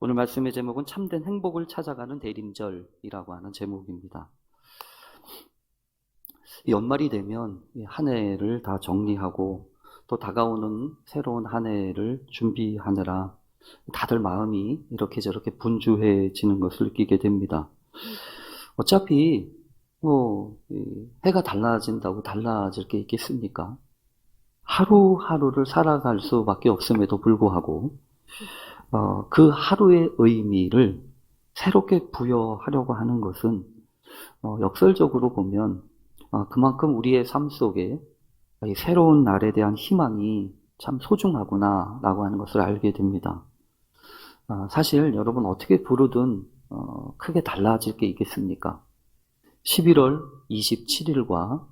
오늘 말씀의 제목은 참된 행복을 찾아가는 대림절이라고 하는 제목입니다. 연말이 되면 한 해를 다 정리하고 또 다가오는 새로운 한 해를 준비하느라 다들 마음이 이렇게 저렇게 분주해지는 것을 느끼게 됩니다. 어차피 해가 달라진다고 달라질 게 있겠습니까? 하루하루를 살아갈 수밖에 없음에도 불구하고 그 하루의 의미를 새롭게 부여하려고 하는 것은 역설적으로 보면 그만큼 우리의 삶 속에 이 새로운 날에 대한 희망이 참 소중하구나 라고 하는 것을 알게 됩니다. 사실 여러분 어떻게 부르든 크게 달라질 게 있겠습니까? 11월 27일과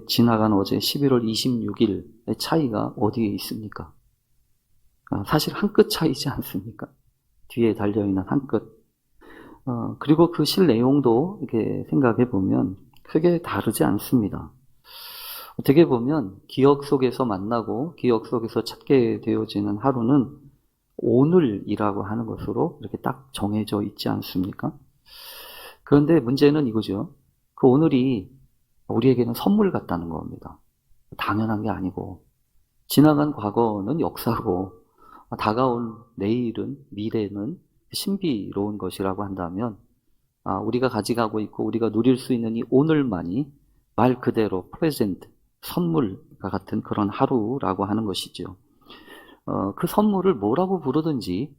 지나간 어제 11월 26일의 차이가 어디에 있습니까? 사실 한 끗 차이지 않습니까? 뒤에 달려있는 한 끗. 그리고 그 실 내용도 이렇게 생각해 보면 크게 다르지 않습니다. 어떻게 보면 기억 속에서 만나고 기억 속에서 찾게 되어지는 하루는 오늘이라고 하는 것으로 이렇게 딱 정해져 있지 않습니까? 그런데 문제는 이거죠. 그 오늘이 우리에게는 선물 같다는 겁니다. 당연한 게 아니고 지나간 과거는 역사고 다가올 내일은 미래는 신비로운 것이라고 한다면 우리가 가져가고 있고 우리가 누릴 수 있는 이 오늘만이 말 그대로 프레젠트, 선물과 같은 그런 하루라고 하는 것이죠. 그 선물을 뭐라고 부르든지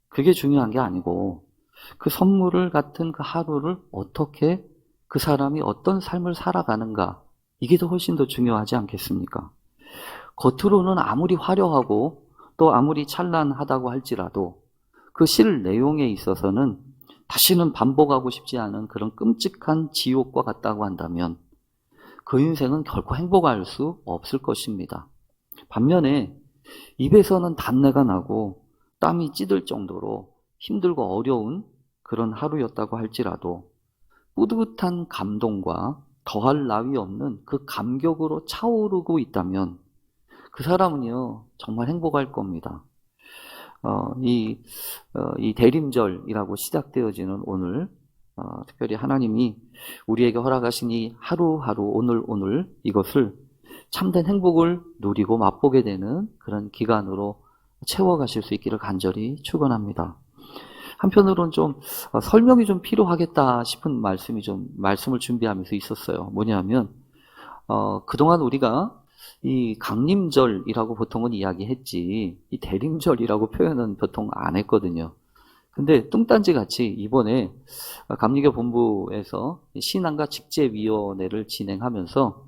그게 중요한 게 아니고 그 선물을 같은 그 하루를 어떻게 그 사람이 어떤 삶을 살아가는가 이게 더 훨씬 더 중요하지 않겠습니까? 겉으로는 아무리 화려하고 또 아무리 찬란하다고 할지라도 그 실 내용에 있어서는 다시는 반복하고 싶지 않은 그런 끔찍한 지옥과 같다고 한다면 그 인생은 결코 행복할 수 없을 것입니다. 반면에 입에서는 단내가 나고 땀이 찌들 정도로 힘들고 어려운 그런 하루였다고 할지라도 뿌듯한 감동과 더할 나위 없는 그 감격으로 차오르고 있다면 그 사람은요 정말 행복할 겁니다. 이 대림절이라고 시작되어지는 오늘 특별히 하나님이 우리에게 허락하신 이 하루하루 오늘 이것을 참된 행복을 누리고 맛보게 되는 그런 기간으로 채워가실 수 있기를 간절히 축원합니다. 한편으로는 좀 설명이 좀 필요하겠다 싶은 말씀을 준비하면서 있었어요. 뭐냐면 그동안 우리가 이 강림절이라고 보통은 이야기했지 이 대림절이라고 표현은 보통 안 했거든요. 근데 뚱딴지 같이 이번에 감리교 본부에서 신앙과 직제위원회를 진행하면서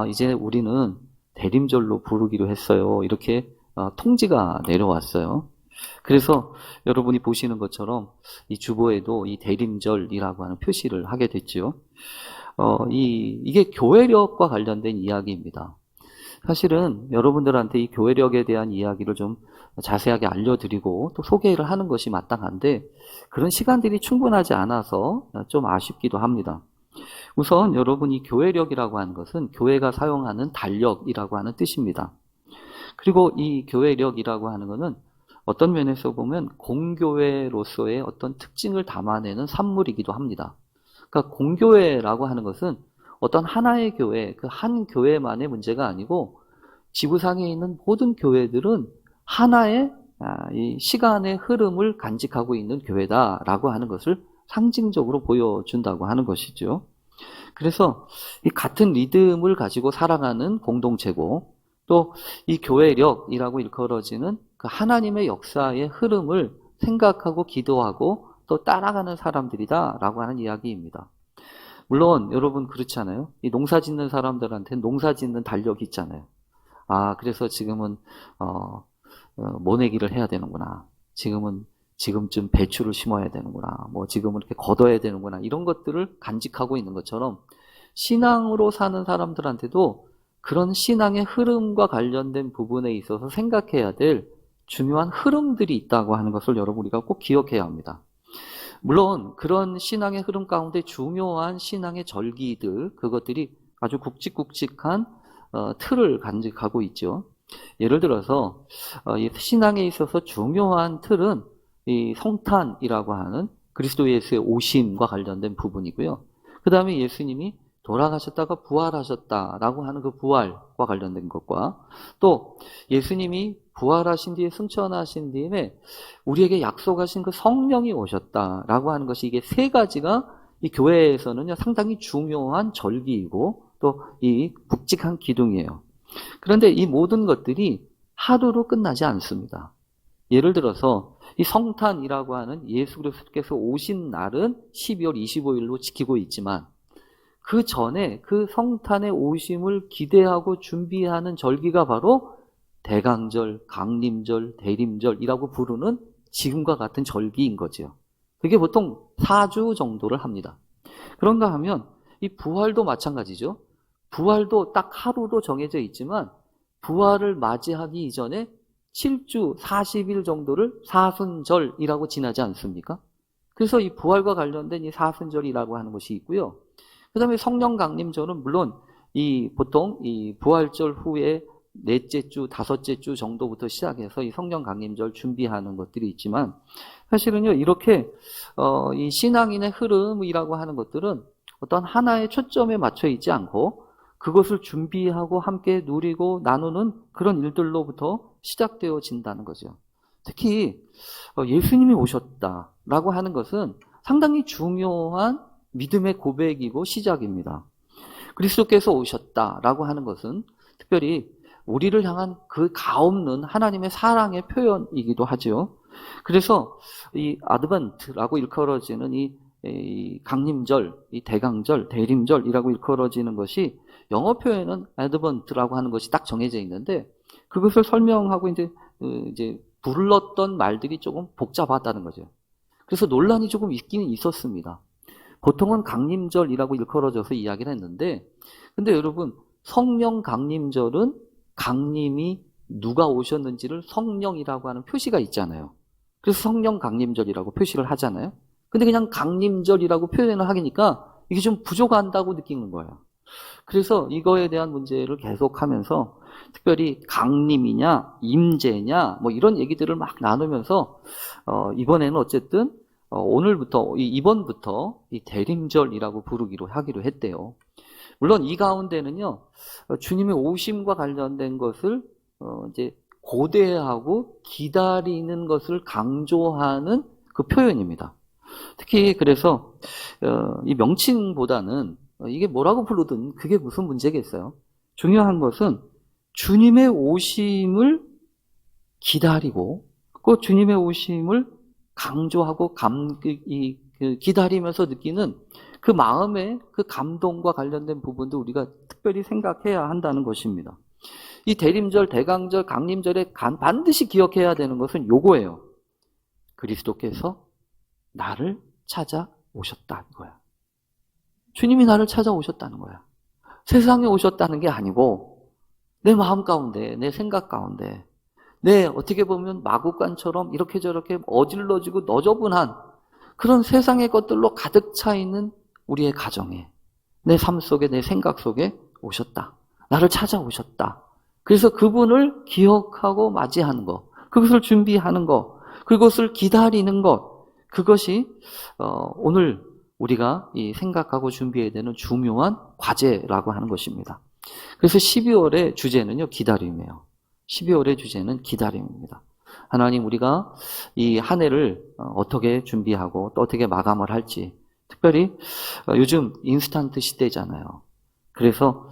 이제 우리는 대림절로 부르기로 했어요. 이렇게 통지가 내려왔어요. 그래서 여러분이 보시는 것처럼 이 주보에도 이 대림절이라고 하는 표시를 하게 됐죠. 이게 교회력과 관련된 이야기입니다. 사실은 여러분들한테 이 교회력에 대한 이야기를 좀 자세하게 알려드리고 또 소개를 하는 것이 마땅한데 그런 시간들이 충분하지 않아서 좀 아쉽기도 합니다. 우선 여러분이 교회력이라고 하는 것은 교회가 사용하는 달력이라고 하는 뜻입니다. 그리고 이 교회력이라고 하는 것은 어떤 면에서 보면 공교회로서의 어떤 특징을 담아내는 산물이기도 합니다. 그러니까 공교회라고 하는 것은 어떤 하나의 교회, 그 한 교회만의 문제가 아니고 지구상에 있는 모든 교회들은 하나의 이 시간의 흐름을 간직하고 있는 교회다라고 하는 것을 상징적으로 보여준다고 하는 것이죠. 그래서 이 같은 리듬을 가지고 살아가는 공동체고 또 이 교회력이라고 일컬어지는 그 하나님의 역사의 흐름을 생각하고 기도하고 또 따라가는 사람들이다라고 하는 이야기입니다. 물론 여러분 그렇잖아요. 이 농사 짓는 사람들한테는 농사 짓는 달력이 있잖아요. 그래서 지금은 모내기를 해야 되는구나. 지금쯤 배추를 심어야 되는구나. 지금은 이렇게 걷어야 되는구나. 이런 것들을 간직하고 있는 것처럼 신앙으로 사는 사람들한테도 그런 신앙의 흐름과 관련된 부분에 있어서 생각해야 될 중요한 흐름들이 있다고 하는 것을 여러분 우리가 꼭 기억해야 합니다. 물론 그런 신앙의 흐름 가운데 중요한 신앙의 절기들 그것들이 아주 굵직굵직한 틀을 간직하고 있죠. 예를 들어서 이 신앙에 있어서 중요한 틀은 이 성탄이라고 하는 그리스도 예수의 오심과 관련된 부분이고요. 그 다음에 예수님이 돌아가셨다가 부활하셨다라고 하는 그 부활과 관련된 것과 또 예수님이 부활하신 뒤에 승천하신 뒤에 우리에게 약속하신 그 성령이 오셨다라고 하는 것이 이게 세 가지가 이 교회에서는요 상당히 중요한 절기이고 또 이 묵직한 기둥이에요. 그런데 이 모든 것들이 하루로 끝나지 않습니다. 예를 들어서 이 성탄이라고 하는 예수 그리스도께서 오신 날은 12월 25일로 지키고 있지만 그 전에 그 성탄의 오심을 기대하고 준비하는 절기가 바로 대강절, 강림절, 대림절이라고 부르는 지금과 같은 절기인 거죠. 그게 보통 4주 정도를 합니다. 그런가 하면 이 부활도 마찬가지죠. 부활도 딱 하루로 정해져 있지만 부활을 맞이하기 이전에 7주 40일 정도를 사순절이라고 지나지 않습니까? 그래서 이 부활과 관련된 이 사순절이라고 하는 것이 있고요. 그 다음에 성령 강림절은 물론 이 보통 이 부활절 후에 넷째 주, 다섯째 주 정도부터 시작해서 이 성령 강림절 준비하는 것들이 있지만 사실은요 이렇게 이 신앙인의 흐름이라고 하는 것들은 어떤 하나의 초점에 맞춰 있지 않고 그것을 준비하고 함께 누리고 나누는 그런 일들로부터 시작되어진다는 거죠. 특히 예수님이 오셨다라고 하는 것은 상당히 중요한 믿음의 고백이고 시작입니다. 그리스도께서 오셨다라고 하는 것은 특별히 우리를 향한 그 가없는 하나님의 사랑의 표현이기도 하죠. 그래서 이 아드벤트라고 일컬어지는 이 강림절, 이 대강절, 대림절이라고 일컬어지는 것이 영어 표현은 advent라고 하는 것이 딱 정해져 있는데 그것을 설명하고 이제 불렀던 말들이 조금 복잡하다는 거죠. 그래서 논란이 조금 있기는 있었습니다. 보통은 강림절이라고 일컬어져서 이야기를 했는데 근데 여러분 성령 강림절은 강림이 누가 오셨는지를 성령이라고 하는 표시가 있잖아요. 그래서 성령 강림절이라고 표시를 하잖아요. 근데 그냥 강림절이라고 표현을 하니까 이게 좀 부족한다고 느끼는 거예요. 그래서 이거에 대한 문제를 계속하면서 특별히 강림이냐 임재냐 뭐 이런 얘기들을 막 나누면서 이번에는 어쨌든 오늘부터 이번부터 이 대림절이라고 부르기로 하기로 했대요. 물론 이 가운데는요 주님의 오심과 관련된 것을 이제 고대하고 기다리는 것을 강조하는 그 표현입니다. 특히 그래서 이 명칭보다는 이게 뭐라고 부르든 그게 무슨 문제겠어요. 중요한 것은 주님의 오심을 기다리고 그 주님의 오심을 강조하고 기다리면서 느끼는 그 마음의 그 감동과 관련된 부분도 우리가 특별히 생각해야 한다는 것입니다. 이 대림절, 대강절, 강림절에 반드시 기억해야 되는 것은 요거예요. 그리스도께서 나를 찾아오셨다는 거야. 주님이 나를 찾아오셨다는 거야. 세상에 오셨다는 게 아니고 내 마음 가운데, 내 생각 가운데 내 어떻게 보면 마구간처럼 이렇게 저렇게 어질러지고 너저분한 그런 세상의 것들로 가득 차 있는 우리의 가정에 내 삶 속에 내 생각 속에 오셨다. 나를 찾아오셨다. 그래서 그분을 기억하고 맞이하는 것, 그것을 준비하는 것, 그것을 기다리는 것, 그것이 오늘 우리가 생각하고 준비해야 되는 중요한 과제라고 하는 것입니다. 그래서 12월의 주제는요, 기다림이에요. 12월의 주제는 기다림입니다. 하나님, 우리가 이 한 해를 어떻게 준비하고 또 어떻게 마감을 할지, 특별히 요즘 인스턴트 시대잖아요. 그래서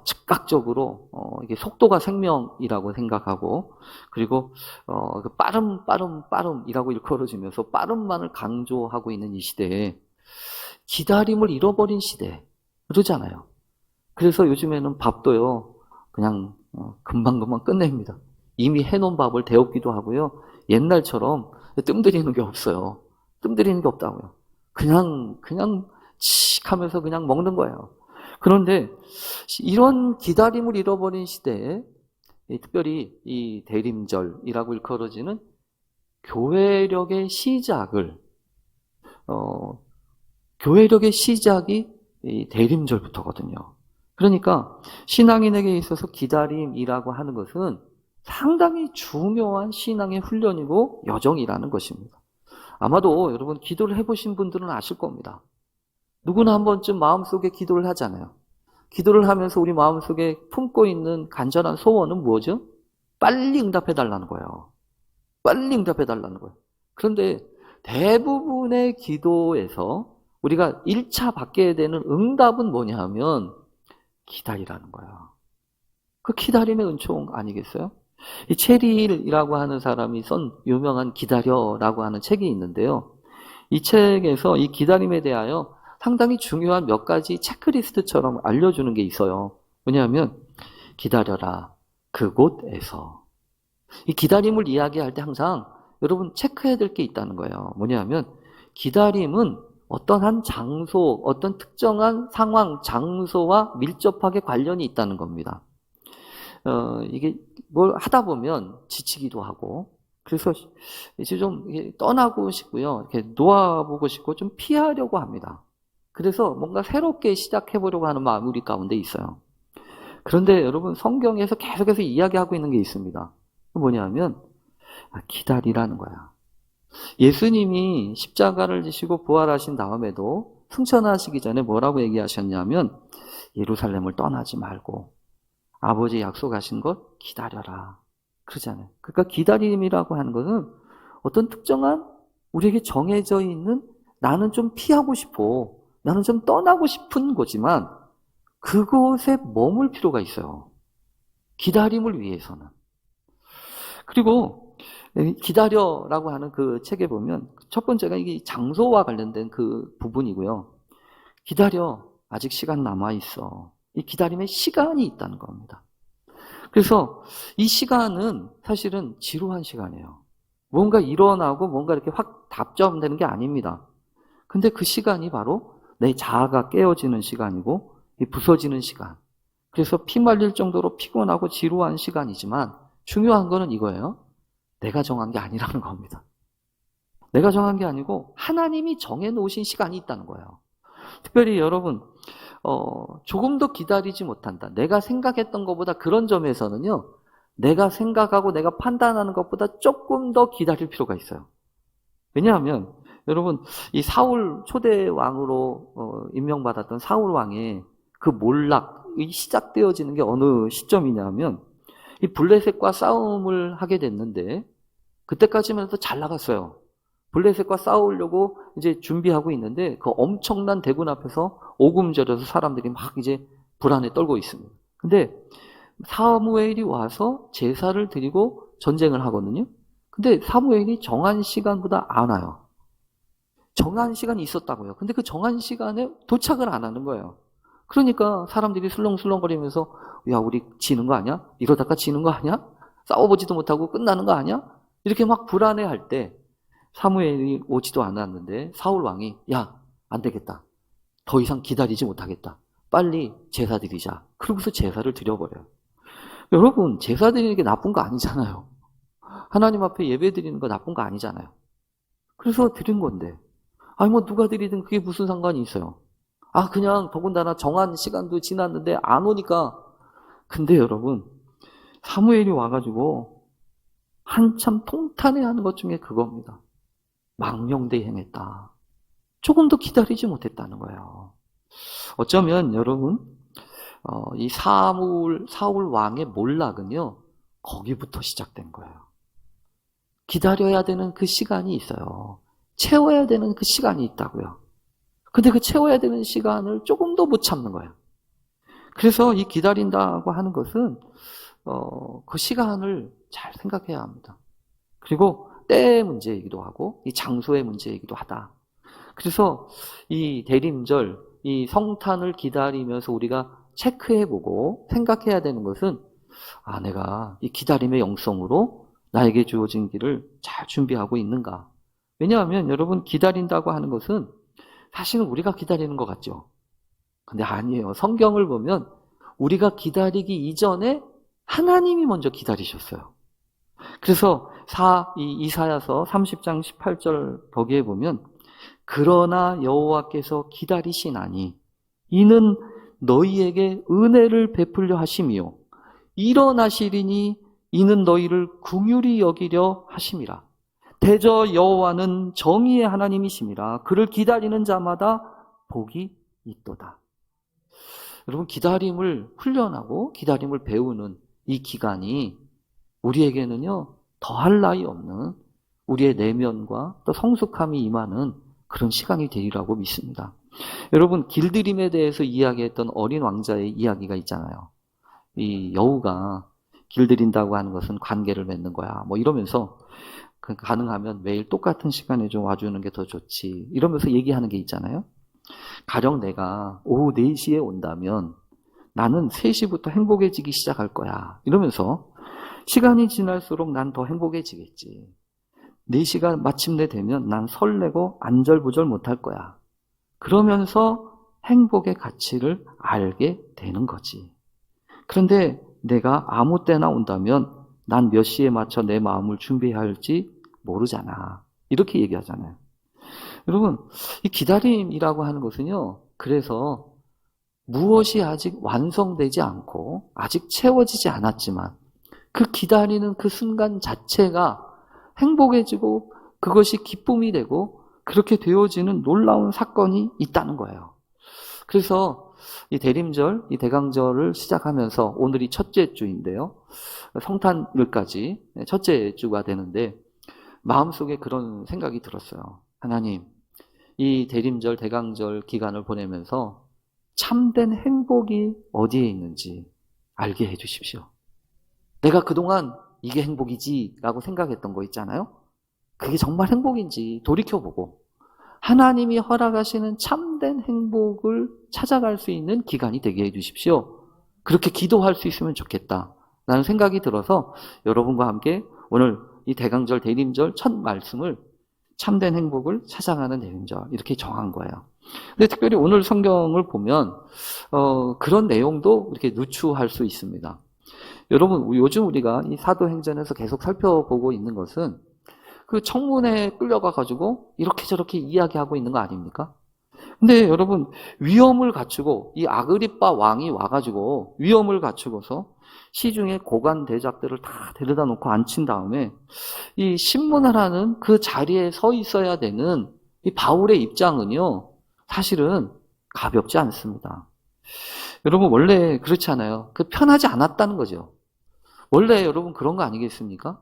즉각적으로 이게 속도가 생명이라고 생각하고 그리고 그 빠름이라고 일컬어지면서 빠름만을 강조하고 있는 이 시대에 기다림을 잃어버린 시대 그러잖아요. 그래서 요즘에는 밥도요 그냥 금방금방 끝냅니다. 이미 해놓은 밥을 데웠기도 하고요. 옛날처럼 뜸들이는 게 없어요. 뜸들이는 게 없다고요. 그냥 칙 하면서 그냥 먹는 거예요. 그런데 이런 기다림을 잃어버린 시대에 특별히 이 대림절이라고 일컬어지는 교회력의 시작이 이 대림절부터거든요. 그러니까 신앙인에게 있어서 기다림이라고 하는 것은 상당히 중요한 신앙의 훈련이고 여정이라는 것입니다. 아마도 여러분 기도를 해보신 분들은 아실 겁니다. 누구나 한 번쯤 마음속에 기도를 하잖아요. 기도를 하면서 우리 마음속에 품고 있는 간절한 소원은 뭐죠? 빨리 응답해달라는 거예요. 빨리 응답해달라는 거예요. 그런데 대부분의 기도에서 우리가 1차 받게 되는 응답은 뭐냐 하면 기다리라는 거예요. 그 기다림의 은총 아니겠어요? 이 체릴이라고 하는 사람이 쓴 유명한 기다려라고 하는 책이 있는데요. 이 책에서 이 기다림에 대하여 상당히 중요한 몇 가지 체크리스트처럼 알려주는 게 있어요. 왜냐하면 기다려라 그곳에서. 이 기다림을 이야기할 때 항상 여러분 체크해야 될 게 있다는 거예요. 뭐냐면 기다림은 어떤 한 장소, 어떤 특정한 상황, 장소와 밀접하게 관련이 있다는 겁니다. 이게 뭘 하다 보면 지치기도 하고, 그래서 이제 좀 떠나고 싶고요. 이렇게 놓아보고 싶고 좀 피하려고 합니다. 그래서 뭔가 새롭게 시작해보려고 하는 마음이 우리 가운데 있어요. 그런데 여러분 성경에서 계속해서 이야기하고 있는 게 있습니다. 뭐냐면 기다리라는 거야. 예수님이 십자가를 지시고 부활하신 다음에도 승천하시기 전에 뭐라고 얘기하셨냐면 예루살렘을 떠나지 말고 아버지 약속하신 것 기다려라. 그러잖아요. 그러니까 기다림이라고 하는 것은 어떤 특정한 우리에게 정해져 있는 나는 좀 피하고 싶어. 나는 좀 떠나고 싶은 거지만 그곳에 머물 필요가 있어요. 기다림을 위해서는. 그리고 기다려라고 하는 그 책에 보면 첫 번째가 이게 장소와 관련된 그 부분이고요. 기다려. 아직 시간 남아 있어. 이 기다림에 시간이 있다는 겁니다. 그래서 이 시간은 사실은 지루한 시간이에요. 뭔가 일어나고 뭔가 이렇게 확 답점되는 게 아닙니다. 근데 그 시간이 바로 내 자아가 깨어지는 시간이고 부서지는 시간. 그래서 피 말릴 정도로 피곤하고 지루한 시간이지만 중요한 거는 이거예요. 내가 정한 게 아니라는 겁니다. 내가 정한 게 아니고 하나님이 정해놓으신 시간이 있다는 거예요. 특별히 여러분 조금 더 기다리지 못한다. 내가 생각했던 것보다 그런 점에서는요. 내가 생각하고 내가 판단하는 것보다 조금 더 기다릴 필요가 있어요. 왜냐하면 여러분 이 사울 초대 왕으로 임명받았던 사울 왕의 그 몰락이 시작되어지는 게 어느 시점이냐면 이 블레셋과 싸움을 하게 됐는데 그때까지만 해도 잘 나갔어요. 블레셋과 싸우려고 이제 준비하고 있는데 그 엄청난 대군 앞에서 오금절여서 사람들이 막 이제 불안에 떨고 있습니다. 근데 사무엘이 와서 제사를 드리고 전쟁을 하거든요. 근데 사무엘이 정한 시간보다 안 와요. 정한 시간이 있었다고요. 근데 그 정한 시간에 도착을 안 하는 거예요. 그러니까 사람들이 술렁술렁거리면서 야 우리 지는 거 아니야? 이러다가 지는 거 아니야? 싸워보지도 못하고 끝나는 거 아니야? 이렇게 막 불안해할 때 사무엘이 오지도 않았는데 사울 왕이 야 안 되겠다. 더 이상 기다리지 못하겠다. 빨리 제사 드리자. 그러고서 제사를 드려버려요. 여러분 제사 드리는 게 나쁜 거 아니잖아요. 하나님 앞에 예배 드리는 거 나쁜 거 아니잖아요. 그래서 드린 건데 아니 뭐 누가 드리든 그게 무슨 상관이 있어요. 아 그냥 더군다나 정한 시간도 지났는데 안 오니까. 근데 여러분 사무엘이 와가지고 한참 통탄해하는 것 중에 그겁니다. 망령되이 행했다. 조금 더 기다리지 못했다는 거예요. 어쩌면 여러분 이 사울 왕의 몰락은요 거기부터 시작된 거예요. 기다려야 되는 그 시간이 있어요. 채워야 되는 그 시간이 있다고요. 근데 그 채워야 되는 시간을 조금 더 못 참는 거예요. 그래서 이 기다린다고 하는 것은 그 시간을 잘 생각해야 합니다. 그리고 때의 문제이기도 하고 이 장소의 문제이기도 하다. 그래서 이 대림절, 이 성탄을 기다리면서 우리가 체크해보고 생각해야 되는 것은 아 내가 이 기다림의 영성으로 나에게 주어진 길을 잘 준비하고 있는가. 왜냐하면 여러분 기다린다고 하는 것은 사실은 우리가 기다리는 것 같죠. 근데 아니에요. 성경을 보면 우리가 기다리기 이전에 하나님이 먼저 기다리셨어요. 그래서 이사야서 30장 18절 거기에 보면 그러나 여호와께서 기다리시나니 이는 너희에게 은혜를 베풀려 하심이요 일어나시리니 이는 너희를 긍휼히 여기려 하심이라. 대저 여호와는 정의의 하나님이심이라 그를 기다리는 자마다 복이 있도다. 여러분, 기다림을 훈련하고 기다림을 배우는 이 기간이 우리에게는요, 더할 나위 없는 우리의 내면과 또 성숙함이 임하는 그런 시간이 되리라고 믿습니다. 여러분, 길들임에 대해서 이야기했던 어린 왕자의 이야기가 있잖아요. 이 여우가 길들인다고 하는 것은 관계를 맺는 거야. 뭐 이러면서 가능하면 매일 똑같은 시간에 좀 와주는 게 더 좋지. 이러면서 얘기하는 게 있잖아요. 가령 내가 오후 4시에 온다면 나는 3시부터 행복해지기 시작할 거야. 이러면서 시간이 지날수록 난 더 행복해지겠지. 4시가 마침내 되면 난 설레고 안절부절 못할 거야. 그러면서 행복의 가치를 알게 되는 거지. 그런데 내가 아무 때나 온다면 난 몇 시에 맞춰 내 마음을 준비해야 할지 모르잖아. 이렇게 얘기하잖아요. 여러분, 이 기다림이라고 하는 것은요, 그래서 무엇이 아직 완성되지 않고 아직 채워지지 않았지만 그 기다리는 그 순간 자체가 행복해지고 그것이 기쁨이 되고 그렇게 되어지는 놀라운 사건이 있다는 거예요. 그래서 이 대림절, 이 대강절을 시작하면서 오늘이 첫째 주인데요. 성탄일까지 첫째 주가 되는데 마음속에 그런 생각이 들었어요. 하나님, 이 대림절, 대강절 기간을 보내면서 참된 행복이 어디에 있는지 알게 해주십시오. 내가 그동안 이게 행복이지 라고 생각했던 거 있잖아요. 그게 정말 행복인지 돌이켜보고 하나님이 허락하시는 참된 행복을 찾아갈 수 있는 기간이 되게 해주십시오. 그렇게 기도할 수 있으면 좋겠다 라는 생각이 들어서 여러분과 함께 오늘 이 대강절, 대림절 첫 말씀을 참된 행복을 찾아가는 대림절 이렇게 정한 거예요. 근데 특별히 오늘 성경을 보면 그런 내용도 이렇게 누추할 수 있습니다. 여러분, 요즘 우리가 이 사도행전에서 계속 살펴보고 있는 것은 그 청문회에 끌려가 가지고 이렇게 저렇게 이야기하고 있는 거 아닙니까? 근데 여러분, 위엄을 갖추고 이 아그리빠 왕이 와가지고 위엄을 갖추고서 시중에 고관 대작들을 다 데려다 놓고 앉힌 다음에 이 신문하라는 그 자리에 서 있어야 되는 이 바울의 입장은요, 사실은 가볍지 않습니다. 여러분, 원래 그렇지 않아요? 그 편하지 않았다는 거죠. 원래 여러분 그런 거 아니겠습니까?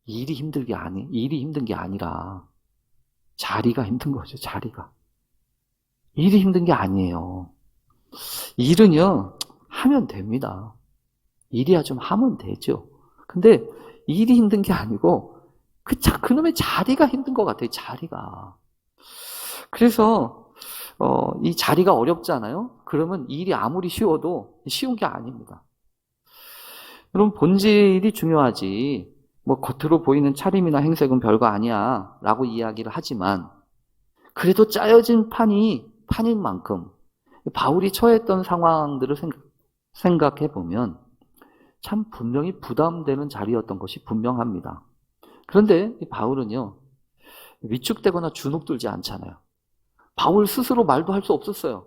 일이 힘든 게 아니라 자리가 힘든 거죠, 자리가. 일이 힘든 게 아니에요. 일은요, 하면 됩니다. 일이야 좀 하면 되죠. 근데 일이 힘든 게 아니고 그놈의 자리가 힘든 것 같아요, 자리가. 그래서 이 자리가 어렵잖아요. 그러면 일이 아무리 쉬워도 쉬운 게 아닙니다. 여러분, 본질이 중요하지 뭐 겉으로 보이는 차림이나 행색은 별거 아니야 라고 이야기를 하지만 그래도 짜여진 판인 만큼 바울이 처했던 상황들을 생각해 보면 참 분명히 부담되는 자리였던 것이 분명합니다. 그런데 이 바울은요, 위축되거나 주눅들지 않잖아요. 바울 스스로 말도 할 수 없었어요.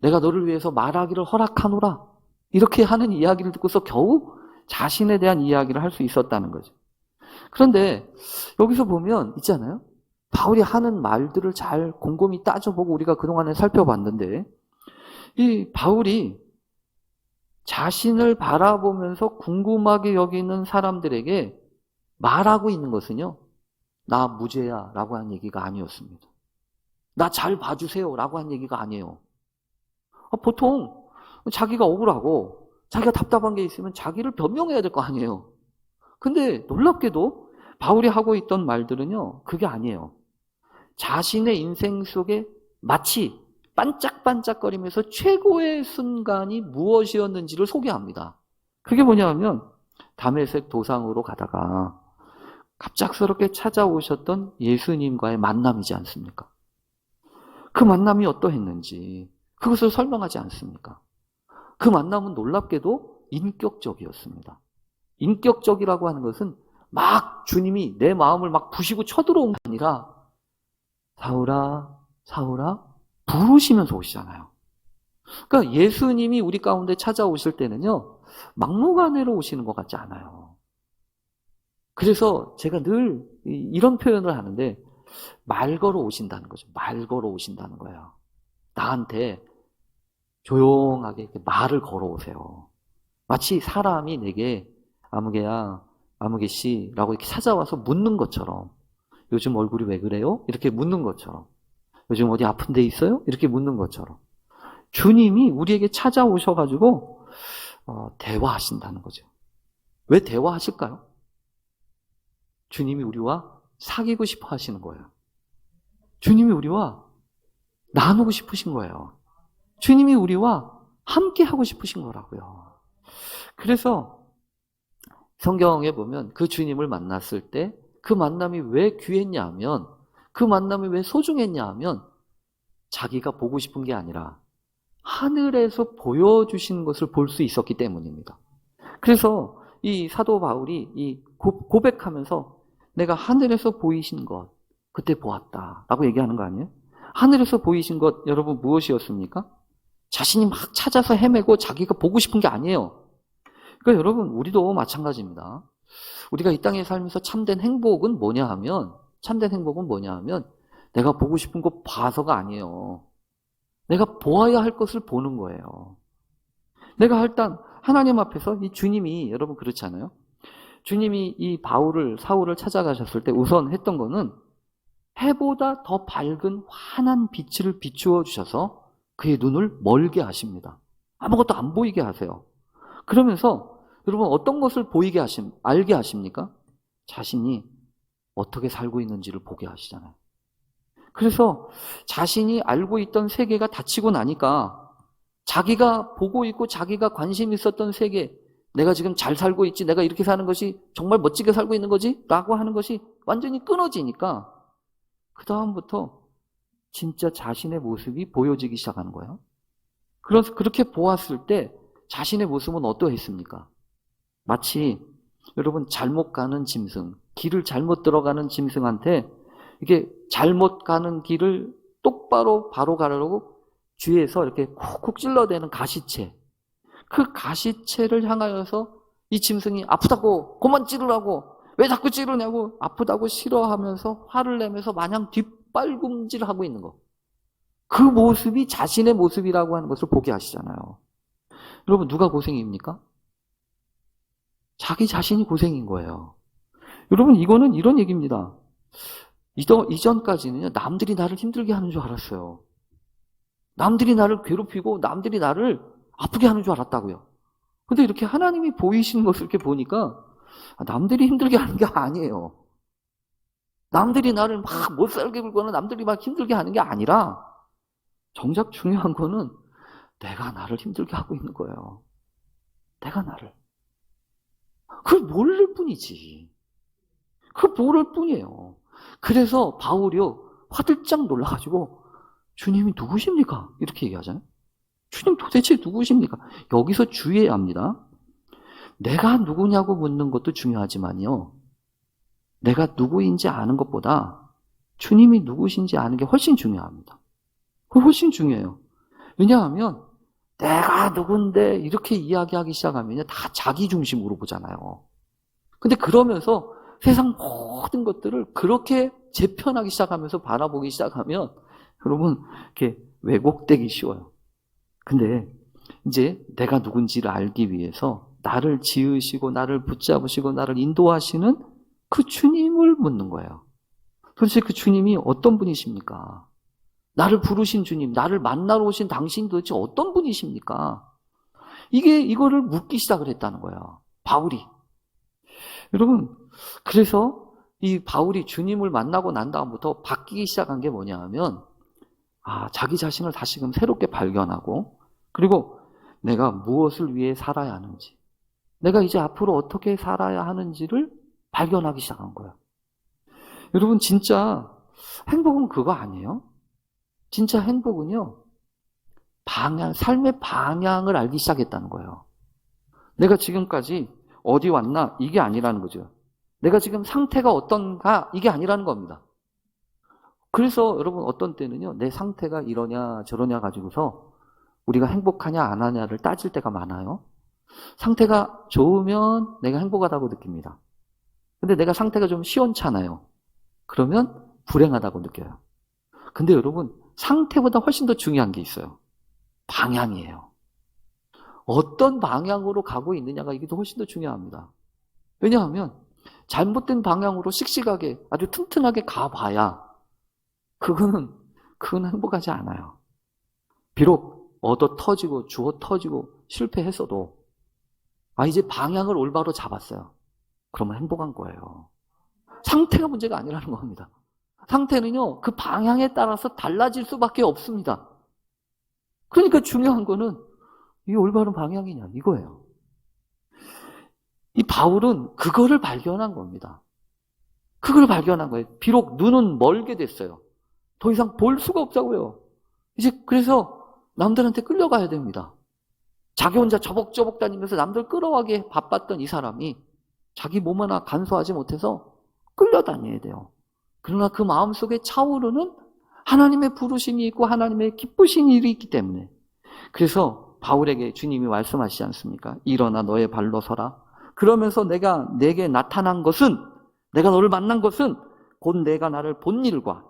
내가 너를 위해서 말하기를 허락하노라 이렇게 하는 이야기를 듣고서 겨우 자신에 대한 이야기를 할 수 있었다는 거죠. 그런데 여기서 보면 있잖아요. 바울이 하는 말들을 잘 곰곰이 따져보고 우리가 그동안에 살펴봤는데 이 바울이 자신을 바라보면서 궁금하게 여기는 사람들에게 말하고 있는 것은요, 나 무죄야 라고 한 얘기가 아니었습니다. 나 잘 봐주세요 라고 한 얘기가 아니에요. 보통 자기가 억울하고 자기가 답답한 게 있으면 자기를 변명해야 될 거 아니에요. 근데 놀랍게도 바울이 하고 있던 말들은요, 그게 아니에요. 자신의 인생 속에 마치 반짝반짝거리면서 최고의 순간이 무엇이었는지를 소개합니다. 그게 뭐냐면 다메섹 도상으로 가다가 갑작스럽게 찾아오셨던 예수님과의 만남이지 않습니까? 그 만남이 어떠했는지 그것을 설명하지 않습니까? 그 만남은 놀랍게도 인격적이었습니다. 인격적이라고 하는 것은 막 주님이 내 마음을 막 부시고 쳐들어온 게 아니라 사울아, 사울아 부르시면서 오시잖아요. 그러니까 예수님이 우리 가운데 찾아오실 때는요, 막무가내로 오시는 것 같지 않아요. 그래서 제가 늘 이런 표현을 하는데 말 걸어 오신다는 거죠. 말 걸어 오신다는 거예요. 나한테 조용하게 이렇게 말을 걸어 오세요. 마치 사람이 내게 아무개야, 아무개 씨라고 이렇게 찾아와서 묻는 것처럼 요즘 얼굴이 왜 그래요? 이렇게 묻는 것처럼 요즘 어디 아픈 데 있어요? 이렇게 묻는 것처럼 주님이 우리에게 찾아오셔가지고 대화하신다는 거죠. 왜 대화하실까요? 주님이 우리와 사귀고 싶어 하시는 거예요. 주님이 우리와 나누고 싶으신 거예요. 주님이 우리와 함께 하고 싶으신 거라고요. 그래서 성경에 보면 그 주님을 만났을 때 그 만남이 왜 귀했냐 하면, 그 만남이 왜 소중했냐 하면 자기가 보고 싶은 게 아니라 하늘에서 보여주신 것을 볼 수 있었기 때문입니다. 그래서 이 사도 바울이 이 고백하면서 내가 하늘에서 보이신 것 그때 보았다라고 얘기하는 거 아니에요? 하늘에서 보이신 것 여러분 무엇이었습니까? 자신이 막 찾아서 헤매고 자기가 보고 싶은 게 아니에요. 그러니까 여러분 우리도 마찬가지입니다. 우리가 이 땅에 살면서 참된 행복은 뭐냐 하면 내가 보고 싶은 거 봐서가 아니에요. 내가 보아야 할 것을 보는 거예요. 내가 일단 하나님 앞에서 이 주님이 여러분 그렇잖아요. 주님이 이 사울을 찾아가셨을 때 우선 했던 거는 해보다 더 밝은 환한 빛을 비추어 주셔서 그의 눈을 멀게 하십니다. 아무것도 안 보이게 하세요. 그러면서 여러분 어떤 것을 알게 하십니까? 자신이 어떻게 살고 있는지를 보게 하시잖아요. 그래서 자신이 알고 있던 세계가 닫히고 나니까 자기가 보고 있고 자기가 관심 있었던 세계, 내가 지금 잘 살고 있지, 내가 이렇게 사는 것이 정말 멋지게 살고 있는 거지 라고 하는 것이 완전히 끊어지니까 그 다음부터 진짜 자신의 모습이 보여지기 시작하는 거예요. 그래서 그렇게 보았을 때 자신의 모습은 어떠했습니까? 마치 여러분 잘못 가는 짐승, 길을 잘못 들어가는 짐승한테 이게 잘못 가는 길을 똑바로 바로 가려고 뒤에서 이렇게 콕콕 찔러대는 가시채, 그 가시채를 향하여서 이 짐승이 아프다고 그만 찌르라고 왜 자꾸 찌르냐고 아프다고 싫어하면서 화를 내면서 마냥 뒷발꿈질하고 있는 거, 그 모습이 자신의 모습이라고 하는 것을 보게 하시잖아요. 여러분 누가 고생입니까? 자기 자신이 고생인 거예요. 여러분 이거는 이런 얘기입니다. 이전까지는요 남들이 나를 힘들게 하는 줄 알았어요. 남들이 나를 괴롭히고 남들이 나를 아프게 하는 줄 알았다고요. 근데 이렇게 하나님이 보이시는 것을 이렇게 보니까 남들이 힘들게 하는 게 아니에요. 남들이 나를 막 못 살게 굴거나 남들이 막 힘들게 하는 게 아니라 정작 중요한 거는 내가 나를 힘들게 하고 있는 거예요. 내가 나를. 그걸 모를 뿐이지. 그걸 모를 뿐이에요. 그래서 바울이요 화들짝 놀라가지고 주님이 누구십니까? 이렇게 얘기하잖아요. 주님 도대체 누구십니까? 여기서 주의해야 합니다. 내가 누구냐고 묻는 것도 중요하지만요. 내가 누구인지 아는 것보다 주님이 누구신지 아는 게 훨씬 중요합니다. 그게 훨씬 중요해요. 왜냐하면 내가 누군데 이렇게 이야기하기 시작하면 다 자기 중심으로 보잖아요. 근데 그러면서 세상 모든 것들을 그렇게 재편하기 시작하면서 바라보기 시작하면 여러분 이렇게 왜곡되기 쉬워요. 근데 이제 내가 누군지를 알기 위해서 나를 지으시고 나를 붙잡으시고 나를 인도하시는 그 주님을 묻는 거예요. 도대체 그 주님이 어떤 분이십니까? 나를 부르신 주님, 나를 만나러 오신 당신이 도대체 어떤 분이십니까? 이거를 묻기 시작을 했다는 거예요. 바울이. 여러분, 그래서 이 바울이 주님을 만나고 난 다음부터 바뀌기 시작한 게 뭐냐 하면, 자기 자신을 다시금 새롭게 발견하고, 그리고 내가 무엇을 위해 살아야 하는지, 내가 이제 앞으로 어떻게 살아야 하는지를 발견하기 시작한 거예요. 여러분, 진짜 행복은 그거 아니에요? 진짜 행복은요, 삶의 방향을 알기 시작했다는 거예요. 내가 지금까지 어디 왔나? 이게 아니라는 거죠. 내가 지금 상태가 어떤가? 이게 아니라는 겁니다. 그래서 여러분 어떤 때는요, 내 상태가 이러냐 저러냐 가지고서 우리가 행복하냐 안 하냐를 따질 때가 많아요. 상태가 좋으면 내가 행복하다고 느낍니다. 근데 내가 상태가 좀 시원찮아요. 그러면 불행하다고 느껴요. 근데 여러분, 상태보다 훨씬 더 중요한 게 있어요. 방향이에요. 어떤 방향으로 가고 있느냐가 이게 더 훨씬 더 중요합니다. 왜냐하면 잘못된 방향으로 씩씩하게 아주 튼튼하게 가봐야 그건 행복하지 않아요. 비록 얻어 터지고 주워 터지고 실패했어도 이제 방향을 올바로 잡았어요. 그러면 행복한 거예요. 상태가 문제가 아니라는 겁니다. 상태는요, 그 방향에 따라서 달라질 수밖에 없습니다. 그러니까 중요한 거는 이게 올바른 방향이냐 이거예요. 이 바울은 그거를 발견한 겁니다. 그걸 발견한 거예요. 비록 눈은 멀게 됐어요. 더 이상 볼 수가 없다고요. 이제 그래서 남들한테 끌려가야 됩니다. 자기 혼자 저벅저벅 다니면서 남들 끌어가게 바빴던 이 사람이 자기 몸 하나 간소하지 못해서 끌려다녀야 돼요. 그러나 그 마음속에 차오르는 하나님의 부르심이 있고 하나님의 기쁘신 일이 있기 때문에, 그래서 바울에게 주님이 말씀하시지 않습니까? 일어나 너의 발로 서라. 그러면서 내게 나타난 것은, 내가 너를 만난 것은 곧 내가 나를 본 일과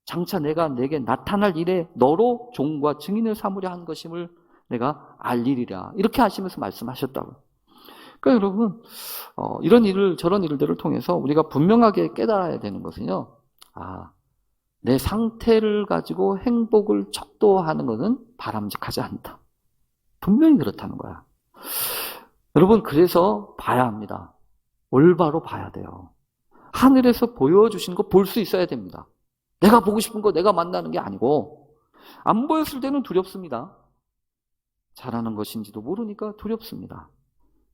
장차 내가 내게 나타날 일에 너로 종과 증인을 삼으려 한 것임을 내가 알리리라. 이렇게 하시면서 말씀하셨다고요. 그러니까 여러분, 이런 일을, 저런 일들을 통해서 우리가 분명하게 깨달아야 되는 것은요, 내 상태를 가지고 행복을 척도하는 것은 바람직하지 않다. 분명히 그렇다는 거야. 여러분, 그래서 봐야 합니다. 올바로 봐야 돼요. 하늘에서 보여주신 거 볼 수 있어야 됩니다. 내가 보고 싶은 거 내가 만나는 게 아니고, 안 보였을 때는 두렵습니다. 잘하는 것인지도 모르니까 두렵습니다.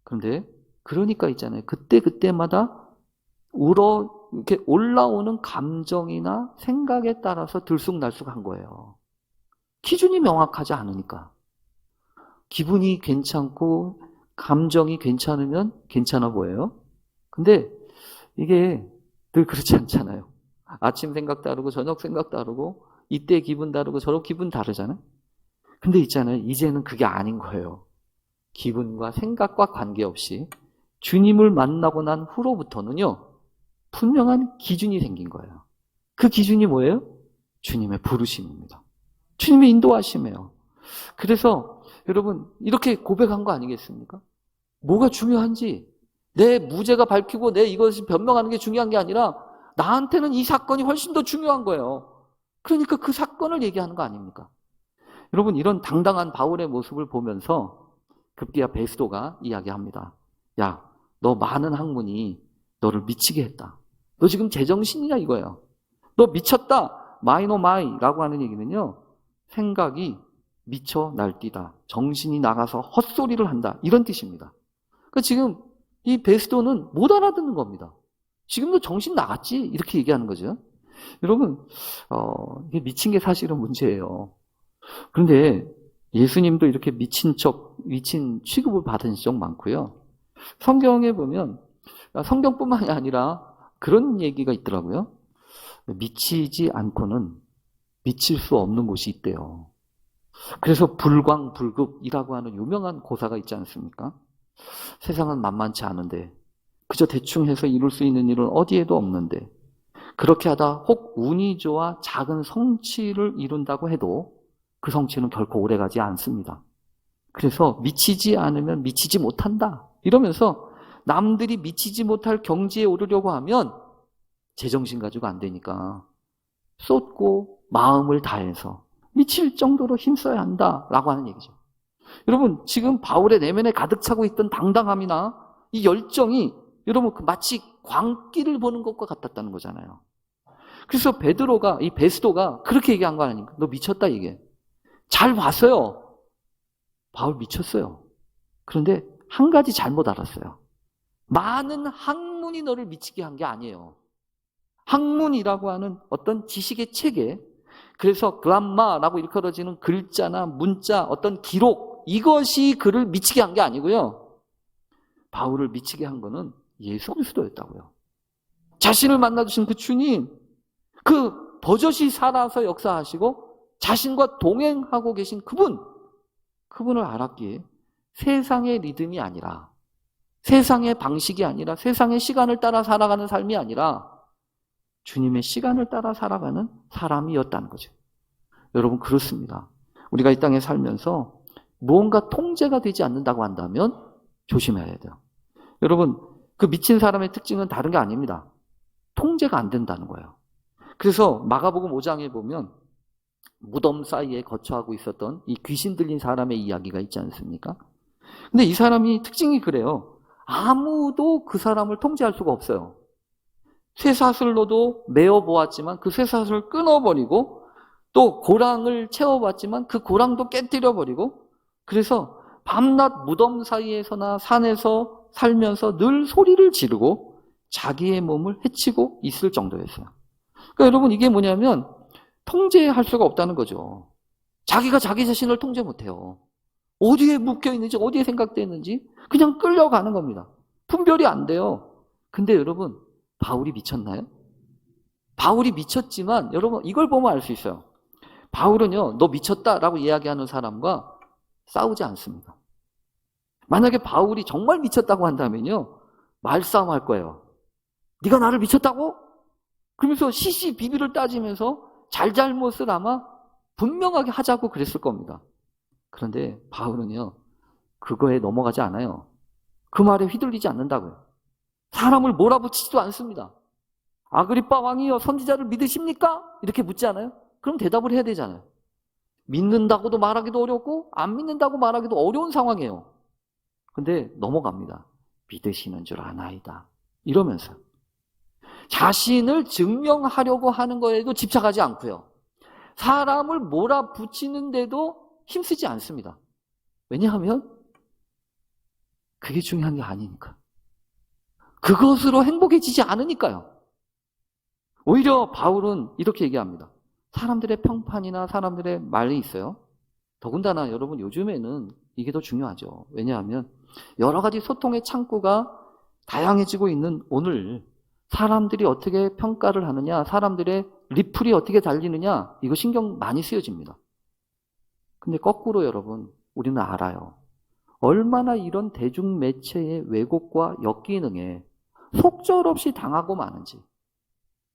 그런데 그러니까 있잖아요. 그때마다 이렇게 올라오는 감정이나 생각에 따라서 들쑥날쑥한 거예요. 기준이 명확하지 않으니까. 기분이 괜찮고 감정이 괜찮으면 괜찮아 보여요. 근데 이게 늘 그렇지 않잖아요. 아침 생각 다르고 저녁 생각 다르고 이때 기분 다르고 저런 기분 다르잖아요. 근데 있잖아요. 이제는 그게 아닌 거예요. 기분과 생각과 관계없이 주님을 만나고 난 후로부터는요, 분명한 기준이 생긴 거예요. 그 기준이 뭐예요? 주님의 부르심입니다. 주님의 인도하심이에요. 그래서 여러분, 이렇게 고백한 거 아니겠습니까? 뭐가 중요한지, 내 무죄가 밝히고 내 이것을 변명하는 게 중요한 게 아니라 나한테는 이 사건이 훨씬 더 중요한 거예요. 그러니까 그 사건을 얘기하는 거 아닙니까? 여러분, 이런 당당한 바울의 모습을 보면서 급기야 베스도가 이야기합니다. 야, 너 많은 학문이 너를 미치게 했다. 너 지금 제정신이냐 이거예요. 너 미쳤다. 마이노마이라고 하는 얘기는요, 생각이 미쳐 날뛰다. 정신이 나가서 헛소리를 한다. 이런 뜻입니다. 그러니까 지금 이 베스도는 못 알아듣는 겁니다. 지금도 정신 나갔지? 이렇게 얘기하는 거죠. 여러분, 이게 미친 게 사실은 문제예요. 그런데 예수님도 이렇게 미친 취급을 받은 적 많고요. 성경에 보면, 성경뿐만이 아니라 그런 얘기가 있더라고요. 미치지 않고는 미칠 수 없는 곳이 있대요. 그래서 불광불급이라고 하는 유명한 고사가 있지 않습니까? 세상은 만만치 않은데, 그저 대충 해서 이룰 수 있는 일은 어디에도 없는데, 그렇게 하다 혹 운이 좋아 작은 성취를 이룬다고 해도 그 성취는 결코 오래가지 않습니다. 그래서 미치지 않으면 미치지 못한다. 이러면서 남들이 미치지 못할 경지에 오르려고 하면 제정신 가지고 안 되니까 쏟고 마음을 다해서 미칠 정도로 힘써야 한다라고 하는 얘기죠. 여러분, 지금 바울의 내면에 가득 차고 있던 당당함이나 이 열정이 여러분 마치 광기를 보는 것과 같았다는 거잖아요. 그래서 이 베스도가 그렇게 얘기한 거 아닙니까? 너 미쳤다 이게. 잘 봤어요. 바울 미쳤어요. 그런데 한 가지 잘못 알았어요. 많은 학문이 너를 미치게 한 게 아니에요. 학문이라고 하는 어떤 지식의 체계, 그래서 그람마라고 일컬어지는 글자나 문자, 어떤 기록, 이것이 그를 미치게 한 게 아니고요. 바울을 미치게 한 거는 예수 그리스도였다고요. 자신을 만나주신 그 주님, 그 버젓이 살아서 역사하시고 자신과 동행하고 계신 그분을 알았기에 세상의 리듬이 아니라, 세상의 방식이 아니라, 세상의 시간을 따라 살아가는 삶이 아니라 주님의 시간을 따라 살아가는 사람이었다는 거죠. 여러분, 그렇습니다. 우리가 이 땅에 살면서 무언가 통제가 되지 않는다고 한다면 조심해야 돼요. 여러분, 그 미친 사람의 특징은 다른 게 아닙니다. 통제가 안 된다는 거예요. 그래서 마가복음 5장에 보면 무덤 사이에 거처하고 있었던 이 귀신 들린 사람의 이야기가 있지 않습니까? 근데 이 사람이 특징이 그래요. 아무도 그 사람을 통제할 수가 없어요. 쇠사슬로도 메어보았지만 그 쇠사슬을 끊어버리고, 또 고랑을 채워봤지만 그 고랑도 깨뜨려버리고, 그래서 밤낮 무덤 사이에서나 산에서 살면서 늘 소리를 지르고 자기의 몸을 해치고 있을 정도였어요. 그러니까 여러분, 이게 뭐냐면 통제할 수가 없다는 거죠. 자기가 자기 자신을 통제 못해요. 어디에 묶여있는지, 어디에 생각되어 있는지 그냥 끌려가는 겁니다. 분별이 안 돼요. 근데 여러분, 바울이 미쳤나요? 바울이 미쳤지만 여러분, 이걸 보면 알 수 있어요. 바울은요, 너 미쳤다라고 이야기하는 사람과 싸우지 않습니다. 만약에 바울이 정말 미쳤다고 한다면요, 말싸움할 거예요. 네가 나를 미쳤다고? 그러면서 시시비비를 따지면서 잘잘못을 아마 분명하게 하자고 그랬을 겁니다. 그런데 바울은요, 그거에 넘어가지 않아요. 그 말에 휘둘리지 않는다고요. 사람을 몰아붙이지도 않습니다. 아그리빠 왕이여, 선지자를 믿으십니까? 이렇게 묻지 않아요? 그럼 대답을 해야 되잖아요. 믿는다고도 말하기도 어렵고 안 믿는다고 말하기도 어려운 상황이에요. 근데 넘어갑니다. 믿으시는 줄 아나이다, 이러면서 자신을 증명하려고 하는 거에도 집착하지 않고요, 사람을 몰아붙이는데도 힘쓰지 않습니다. 왜냐하면 그게 중요한 게 아니니까. 그것으로 행복해지지 않으니까요. 오히려 바울은 이렇게 얘기합니다. 사람들의 평판이나 사람들의 말이 있어요. 더군다나 여러분, 요즘에는 이게 더 중요하죠. 왜냐하면 여러 가지 소통의 창구가 다양해지고 있는 오늘, 사람들이 어떻게 평가를 하느냐, 사람들의 리플이 어떻게 달리느냐, 이거 신경 많이 쓰여집니다. 근데 거꾸로 여러분, 우리는 알아요. 얼마나 이런 대중매체의 왜곡과 역기능에 속절없이 당하고 마는지.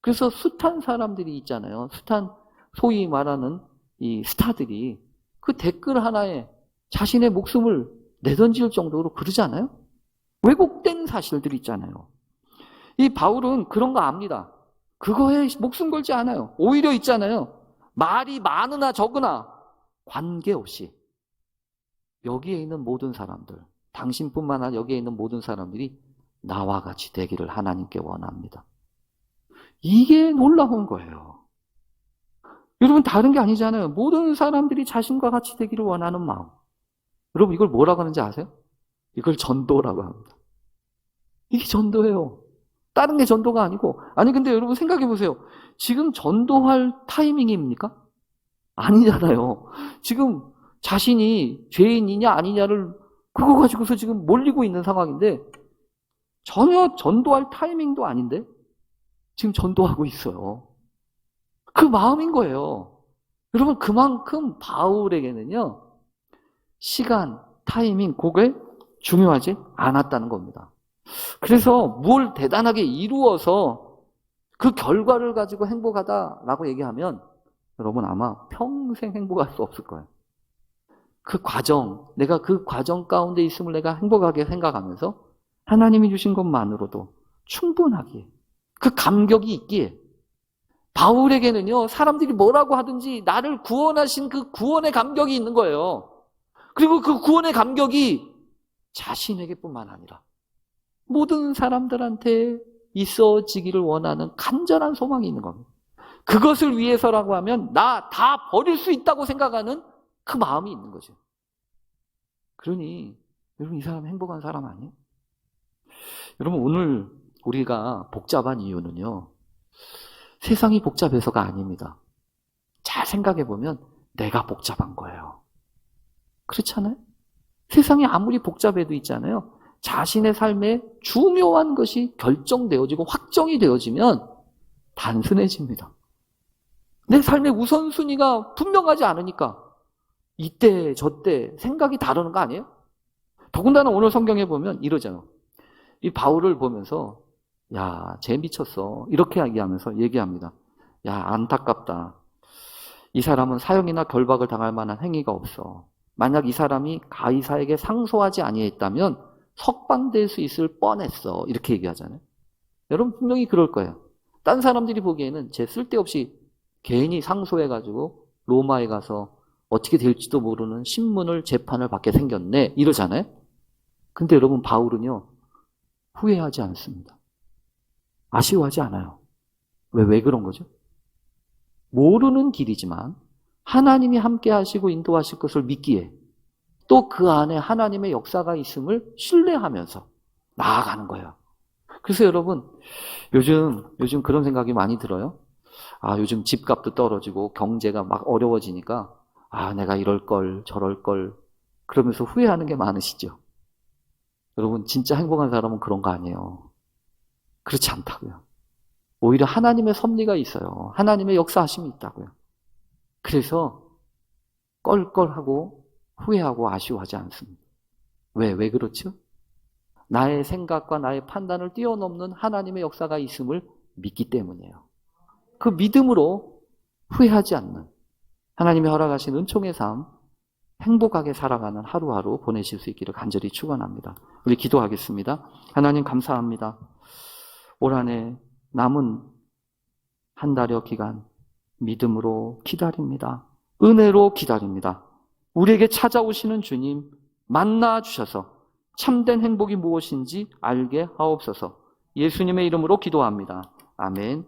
그래서 숱한 사람들이 있잖아요. 숱한 소위 말하는 이 스타들이 그 댓글 하나에 자신의 목숨을 내던질 정도로 그러잖아요. 왜곡된 사실들이 있잖아요. 이 바울은 그런 거 압니다. 그거에 목숨 걸지 않아요. 오히려 있잖아요. 말이 많으나 적으나 관계없이 여기에 있는 모든 사람들, 당신뿐만 아니라 여기에 있는 모든 사람들이 나와 같이 되기를 하나님께 원합니다. 이게 놀라운 거예요. 여러분, 다른 게 아니잖아요. 모든 사람들이 자신과 같이 되기를 원하는 마음. 여러분, 이걸 뭐라고 하는지 아세요? 이걸 전도라고 합니다. 이게 전도예요. 다른 게 전도가 아니고. 아니, 근데 여러분 생각해 보세요. 지금 전도할 타이밍입니까? 아니잖아요. 지금 자신이 죄인이냐 아니냐를 그거 가지고서 지금 몰리고 있는 상황인데, 전혀 전도할 타이밍도 아닌데 지금 전도하고 있어요. 그 마음인 거예요. 여러분, 그만큼 바울에게는요, 시간, 타이밍, 그게 중요하지 않았다는 겁니다. 그래서 뭘 대단하게 이루어서 그 결과를 가지고 행복하다라고 얘기하면 여러분 아마 평생 행복할 수 없을 거예요. 그 과정, 내가 그 과정 가운데 있음을 내가 행복하게 생각하면서 하나님이 주신 것만으로도 충분하기에, 그 감격이 있기에, 바울에게는요, 사람들이 뭐라고 하든지 나를 구원하신 그 구원의 감격이 있는 거예요. 그리고 그 구원의 감격이 자신에게뿐만 아니라 모든 사람들한테 있어지기를 원하는 간절한 소망이 있는 겁니다. 그것을 위해서라고 하면 나 다 버릴 수 있다고 생각하는 그 마음이 있는 거죠. 그러니 여러분, 이 사람 행복한 사람 아니에요? 여러분, 오늘 우리가 복잡한 이유는요, 세상이 복잡해서가 아닙니다. 잘 생각해 보면 내가 복잡한 거예요. 그렇잖아요? 세상이 아무리 복잡해도 있잖아요, 자신의 삶에 중요한 것이 결정되어지고 확정이 되어지면 단순해집니다. 내 삶의 우선순위가 분명하지 않으니까 이때 저때 생각이 다르는 거 아니에요? 더군다나 오늘 성경에 보면 이러잖아요. 이 바울을 보면서 야, 쟤 미쳤어. 이렇게 얘기합니다. 야, 안타깝다. 이 사람은 사형이나 결박을 당할 만한 행위가 없어. 만약 이 사람이 가이사에게 상소하지 아니했다면 석방될 수 있을 뻔했어. 이렇게 얘기하잖아요. 여러분 분명히 그럴 거예요. 딴 사람들이 보기에는 쟤 쓸데없이 괜히 상소해가지고 로마에 가서 어떻게 될지도 모르는 신문을 재판을 받게 생겼네. 이러잖아요. 근데 여러분 바울은요. 후회하지 않습니다. 아쉬워하지 않아요. 왜 그런 거죠? 모르는 길이지만 하나님이 함께 하시고 인도하실 것을 믿기에 또 그 안에 하나님의 역사가 있음을 신뢰하면서 나아가는 거예요. 그래서 여러분 요즘 그런 생각이 많이 들어요. 아, 요즘 집값도 떨어지고 경제가 막 어려워지니까 아, 내가 이럴 걸 저럴 걸 그러면서 후회하는 게 많으시죠. 여러분 진짜 행복한 사람은 그런 거 아니에요. 그렇지 않다고요. 오히려 하나님의 섭리가 있어요. 하나님의 역사하심이 있다고요. 그래서 껄껄하고 후회하고 아쉬워하지 않습니다. 왜 그렇죠? 나의 생각과 나의 판단을 뛰어넘는 하나님의 역사가 있음을 믿기 때문이에요. 그 믿음으로 후회하지 않는 하나님이 허락하신 은총의 삶, 행복하게 살아가는 하루하루 보내실 수 있기를 간절히 축원합니다. 우리 기도하겠습니다. 하나님 감사합니다. 올 한 해 남은 한 달여 기간 믿음으로 기다립니다. 은혜로 기다립니다. 우리에게 찾아오시는 주님 만나 주셔서 참된 행복이 무엇인지 알게 하옵소서. 예수님의 이름으로 기도합니다. 아멘.